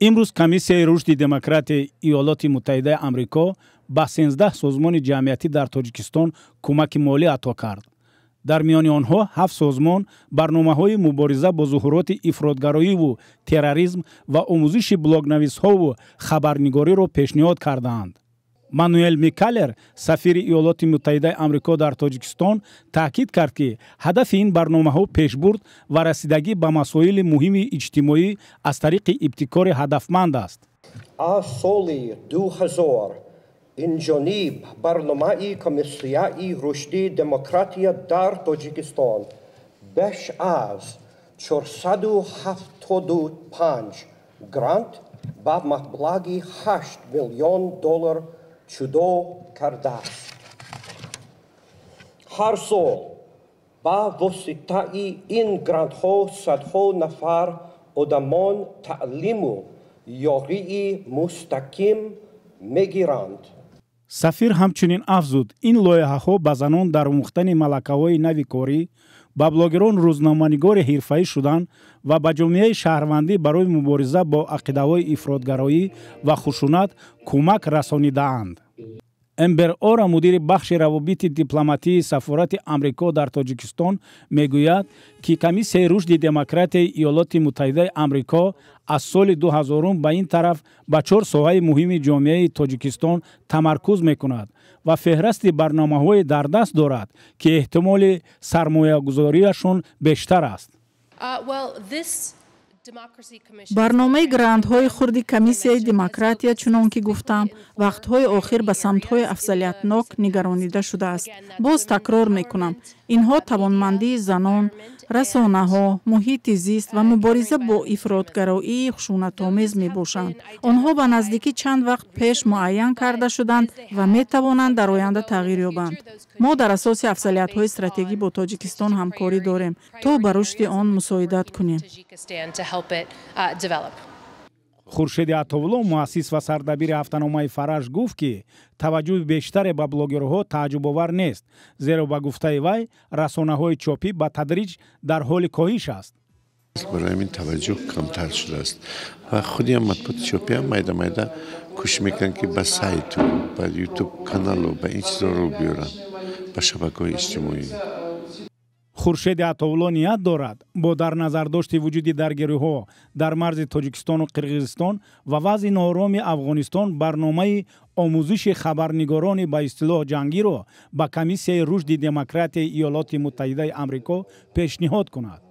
имрӯз комиссияи рушди демократияи иёлоти муттаҳидаи амрико ба 13 созмони ҷамъиятӣ дар тоҷикистон кӯмаки молӣ ато кард. дар миёни онҳо 7 созмон барномаҳои мубориза бо зуҳуроти ифротгароиву терроризм ва омӯзиши блогнависҳову хабарнигориро пешниҳод кардаанд. мануэл микалер, сафири иёлоти муттаҳидаи амрико дар тоҷикистон, таъкид кард, ки ҳадафи ин барномаҳо пешбурд ва расидагӣ ба масоили муҳими иҷтимоӣ аз тариқи ибтикори ҳадафманд аст. аз соли 2000 инҷониб барномаи комиссияи рушди демократия дар тоҷикистон беш аз 475 грант ба маблағи $8 миллион чудо кардааст. ҳар сол ба воситаи ин грантҳо садҳо нафар одамон таълиму ёрии мустақим мегиранд. сафир ҳамчунин афзуд, ин лоиҳаҳо ба занон дар омӯхтани малакаҳои нави корӣ, ба блогерон рӯзноманигори ҳирфаӣ шудан ва ба ҷомеаи шаҳрвандӣ барои мубориза бо ақидаҳои ифротгароӣ ва хушунат кӯмак расонидаанд. эмбер ора, мудири бахши равобити дипломатии сафорати амрико дар тоҷикистон, мегӯяд, ки комиссияи рушди демократияи иёлоти муттаҳидаи амрико аз соли 2000 ба ин тараф ба 4 соҳаи муҳими ҷомеаи тоҷикистон тамаркуз мекунад ва феҳристи барномаҳое дар даст дорад, ки эҳтимоли сармоягузориашон бештар аст. барномаи грантҳои хурди комиссияи демократия, чунон ки гуфтам, вақтҳои охир ба самтҳои афзалиятнок нигаронида шудааст. боз такрор мекунам, инҳо тавонмандии занон, расонаҳо, муҳити зист ва мубориза бо ифротгароии хушунатомез мебошанд. онҳо ба наздикӣ чанд вақт пеш муайян карда шуданд ва метавонанд дар оянда тағйир ёбанд. мо дар асоси афзалиятҳои стратегӣ бо Тоҷикистон ҳамкорӣ дорем, то ба рушди он мусоидат кунем. хуршеди атовулло, муассис ва сардабири ҳафтаномаи «Фараж» гуфт, ки таваҷҷӯҳи бештаре ба блогерҳо тааҷҷубовар нест, зеро ба гуфтаи вай расонаҳои чопӣ ба тадриҷ дар ҳоли коҳиш аст. برای این توجه کمتر شده است و خودی هم مطبوعات چاپی هم майда کوشش میکنن که به سایت و به یوتیوب کانال و به این چیزا رو بیارن به شبکه‌های اجتماعی. хуршеди атовулло ният дорад бо дар назардошти вуҷуди даргириҳо дар марзи Тоҷикистону Қирғизистон ва вазъи нооромии Афғонистон барномаи омӯзиши хабарнигорони ба истилоҳ ҷангиро ба комиссияи рушди демократияи иёлоти муттаҳидаи амрико пешниҳод кунад.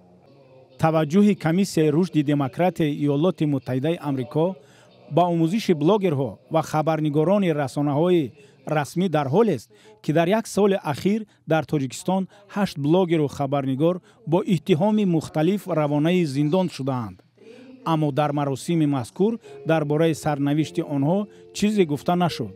таваҷҷӯҳи комиссияи рушди демократияи иёлоти муттаҳидаи амрико ба омӯзиши блогерҳо ва хабарнигорони расонаҳои расмӣ дар ҳолест, ки дар як соли ахир дар Тоҷикистон 8 блогеру хабарнигор бо иттиҳоми мухталиф равонаи зиндон шудаанд. аммо дар маросими мазкур дар бораи сарнавишти онҳо чизе гуфта нашуд.